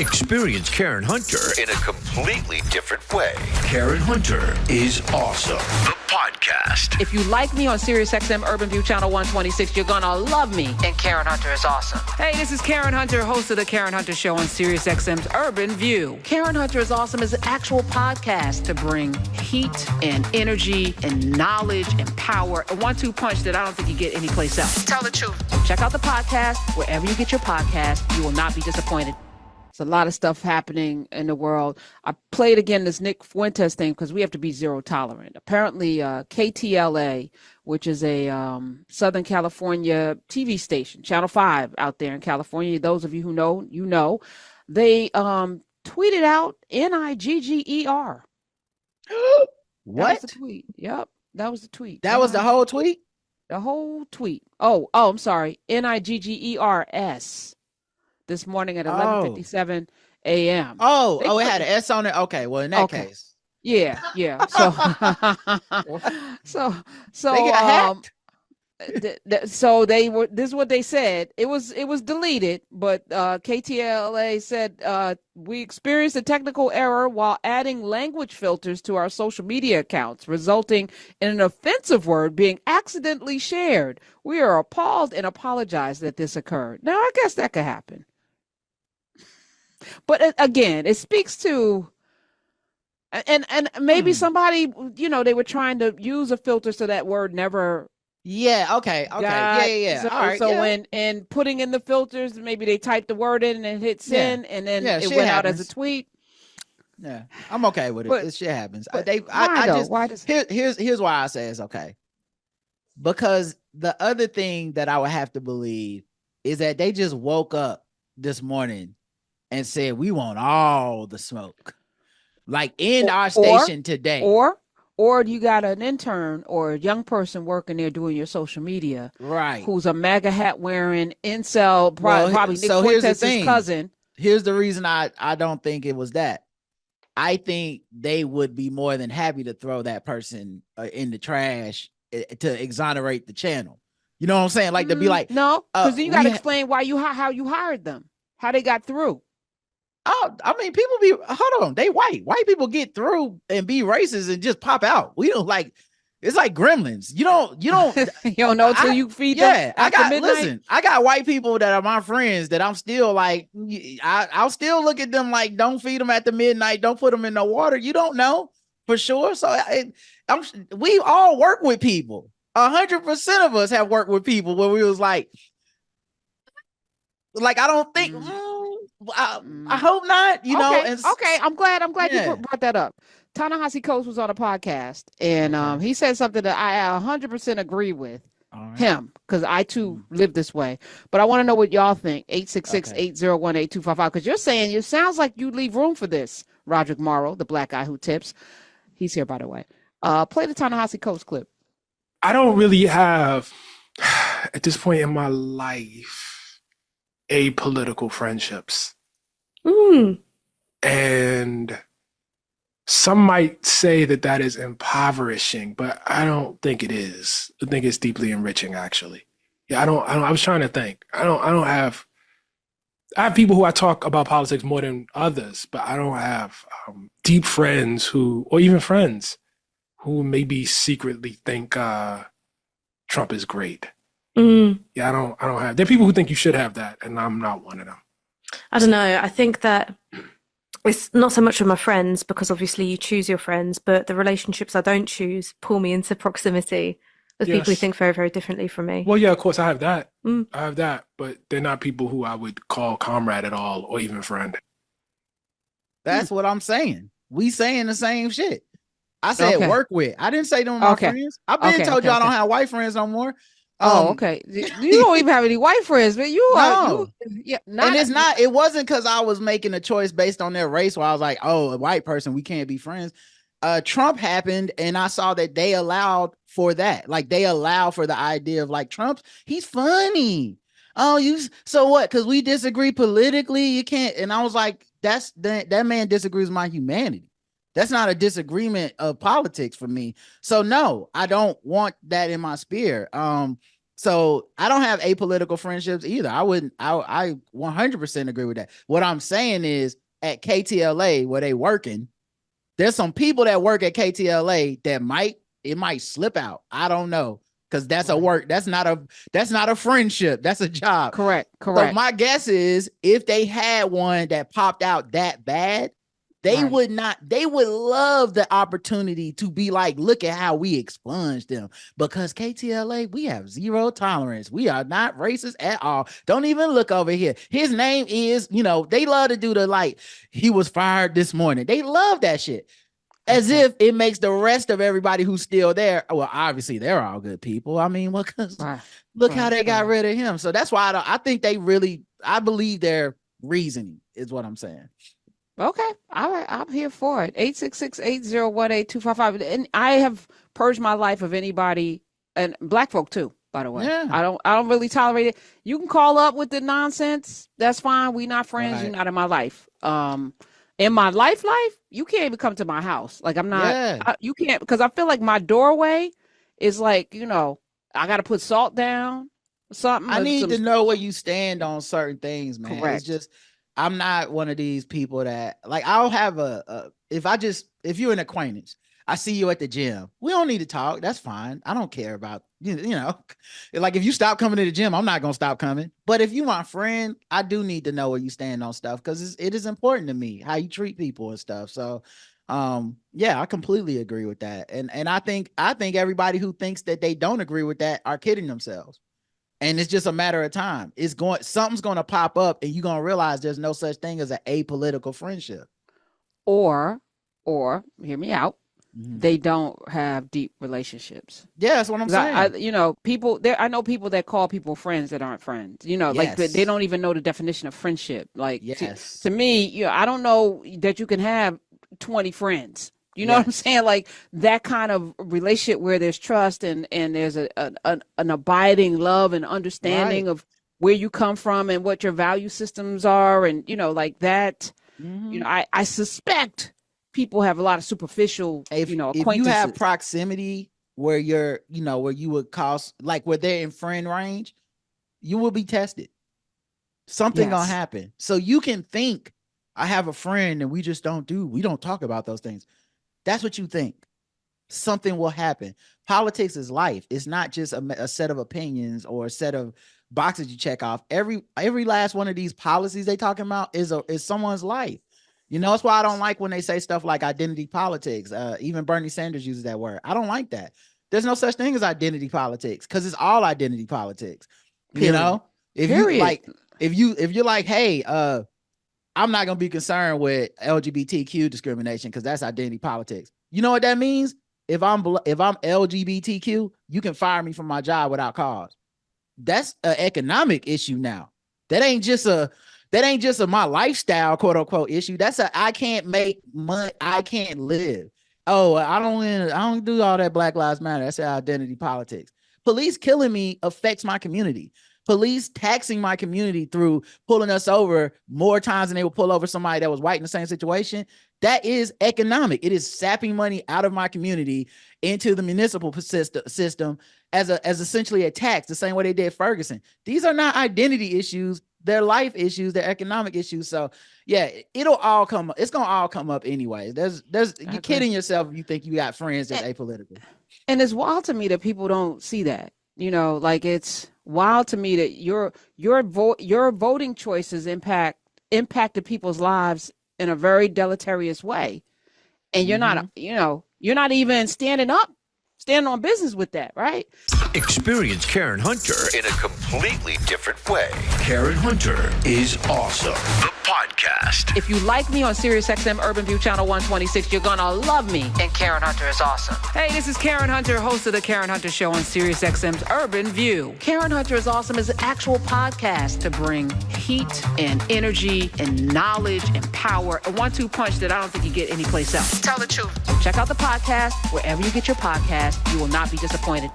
Experience Karen Hunter in a completely different way. Karen Hunter is awesome. The podcast. If you like me on SiriusXM Urban View Channel 126, you're gonna love me. And Karen Hunter is awesome. Hey, this is Karen Hunter, host of the Karen Hunter Show on SiriusXM's Urban View. Karen Hunter is awesome is an actual podcast to bring heat and energy and knowledge and power. A 1-2 punch that I don't think you get anyplace else. Tell the truth. Check out the podcast wherever you get your podcast. You will not be disappointed. There's a lot of stuff happening in the world. I played again this Nick Fuentes thing because we have to be zero tolerant. Apparently, KTLA, which is a Southern California TV station, Channel 5 out there in California. Those of you who know, you know, they tweeted out Nigger. What? That was the tweet. Yep, that was the tweet. That was the whole tweet? The whole tweet. Oh, I'm sorry. Niggers. This morning at 11:57 a.m. Oh, it had an S on it. Okay, well in that case, yeah. So they got hacked. So they were. This is what they said. It was deleted, but KTLA said we experienced a technical error while adding language filters to our social media accounts, resulting in an offensive word being accidentally shared. We are appalled and apologize that this occurred. Now, I guess that could happen. But again, it speaks to, and maybe somebody, they were trying to use a filter so that word never. Yeah. Okay. Yeah. All right. So when putting in the filters, maybe they typed the word in and hit send, and then it went out as a tweet. Yeah, I'm okay with it. This shit happens. Here's why I say it's okay. Because the other thing that I would have to believe is that they just woke up this morning and said, we want all the smoke, like in our station today. Or you got an intern or a young person working there doing your social media, right? Who's a MAGA hat wearing incel, probably Nick Fuentes' cousin. Here's the reason I don't think it was that. I think they would be more than happy to throw that person in the trash to exonerate the channel. You know what I'm saying? Like to be like, no, because then you got to explain how you hired them, how they got through. Oh, I mean, hold on. They white people get through and be racist and just pop out. We don't it's like gremlins. You don't you don't know until you feed them. I got white people that are my friends that I'm still like, I'll still look at them like, don't feed them at the midnight. Don't put them in the water. You don't know for sure. So we all work with people. 100% of us have worked with people where we was like I don't think, I hope not, Okay. I'm glad you brought that up. Ta-Nehisi Coates was on a podcast and he said something that I 100% agree with him because I too live this way. But I want to know what y'all think. 866-801-8255 because you're saying it sounds like you leave room for this. Roderick Morrow, the black guy who tips. He's here, by the way. Play the Ta-Nehisi Coates clip. I don't really have, at this point in my life, apolitical friendships. And some might say that is impoverishing, but I don't think it is. I think it's deeply enriching, actually. Yeah, I was trying to think. I have people who I talk about politics more than others, but I don't have deep friends or even friends who maybe secretly think Trump is great. Yeah, I don't have. There are people who think you should have that, and I'm not one of them. I don't know. I think that it's not so much with my friends because obviously you choose your friends, but the relationships I don't choose pull me into proximity with people who think very, very differently from me. Well, yeah, of course I have that. I have that, but they're not people who I would call comrade at all or even friend. That's what I'm saying. We saying the same shit. I said work with. I didn't say them my friends. I've been told y'all don't have white friends no more. Okay. You don't even have any white friends, but you are. It wasn't because I was making a choice based on their race where I was like, oh, a white person, we can't be friends. Trump happened and I saw that they allowed for that. Like they allow for the idea of like Trump's, he's funny. So what? Because we disagree politically, you can't. And I was like, that man disagrees with my humanity. That's not a disagreement of politics for me. So no, I don't want that in my sphere. So I don't have apolitical friendships either. I 100% agree with that. What I'm saying is at KTLA where they working, there's some people that work at KTLA that it might slip out. I don't know. Because that's a work. That's not a friendship. That's a job. Correct. So my guess is if they had one that popped out that bad, they would love the opportunity to be like, look at how we expunge them. Because KTLA, we have zero tolerance. We are not racist at all. Don't even look over here. His name is, they love to do the like, he was fired this morning. They love that shit. As if it makes the rest of everybody who's still there. Well, obviously they're all good people. I mean, look how they got rid of him. So that's why I think I believe their reasoning is what I'm saying. Okay. All right. I'm here for it. 866-801-8255. And I have purged my life of anybody, and black folk too, by the way. Yeah. I don't really tolerate it. You can call up with the nonsense. That's fine. We not friends. Right. You're not in my life. In my life, you can't even come to my house. Like I'm not, you can't, because I feel like my doorway is like, I got to put salt down or something. I need to know where you stand on certain things, man. Correct. It's just, I'm not one of these people that like, I'll have if you're an acquaintance, I see you at the gym. We don't need to talk. That's fine. I don't care about, like if you stop coming to the gym, I'm not going to stop coming. But if you my friend, I do need to know where you stand on stuff because it is important to me how you treat people and stuff. So, I completely agree with that. And I think everybody who thinks that they don't agree with that are kidding themselves. And it's just a matter of time. Something's going to pop up and you're going to realize there's no such thing as an apolitical friendship. Or hear me out. They don't have deep relationships. Yeah, that's what I'm saying. I know people that call people friends that aren't friends. Like they don't even know the definition of friendship. Like to me, I don't know that you can have 20 friends. You know what I'm saying? Like that kind of relationship where there's trust and there's an abiding love and understanding of where you come from and what your value systems are, and like that. I suspect people have a lot of superficial, acquaintances. If you have proximity where you're, where you would cause, like where they're in friend range, you will be tested. Something gonna happen. So you can think, I have a friend and we don't talk about those things. That's what you think. Something will happen. Politics is life. It's not just a set of opinions or a set of boxes you check off. Every last one of these policies they talking about is someone's life. That's why I don't like when they say stuff like identity politics. Even Bernie Sanders uses that word. I don't like that. There's no such thing as identity politics because it's all identity politics. If you're like, hey, I'm not gonna be concerned with LGBTQ discrimination because that's identity politics. You know what that means? If I'm LGBTQ, you can fire me from my job without cause. That's an economic issue now. That ain't just a my lifestyle, quote unquote, issue. That's I can't make money. I can't live. Oh, I don't do all that Black Lives Matter. That's identity politics. Police killing me affects my community. Police taxing my community through pulling us over more times than they would pull over somebody that was white in the same situation. That is economic. It is sapping money out of my community into the municipal system as essentially a tax, the same way they did Ferguson. These are not identity issues. They're life issues. They're economic issues. So yeah, it'll all come up. It's going to all come up anyway. You're kidding yourself if you think you got friends that's apolitical. And it's wild to me that people don't see that. Like it's wild to me that your voting choices impacted people's lives in a very deleterious way. And you're not, you're not even standing on business with that, right? Experience Karen Hunter in a completely different way. Karen Hunter is awesome. The podcast. If you like me on SiriusXM Urban View Channel 126, you're gonna love me. And Karen Hunter is awesome. Hey, this is Karen Hunter, host of the Karen Hunter Show on SiriusXM's Urban View. Karen Hunter is awesome is an actual podcast to bring heat and energy and knowledge and power. A 1-2 punch that I don't think you get anyplace else. Tell the truth. Check out the podcast wherever you get your podcast. You will not be disappointed.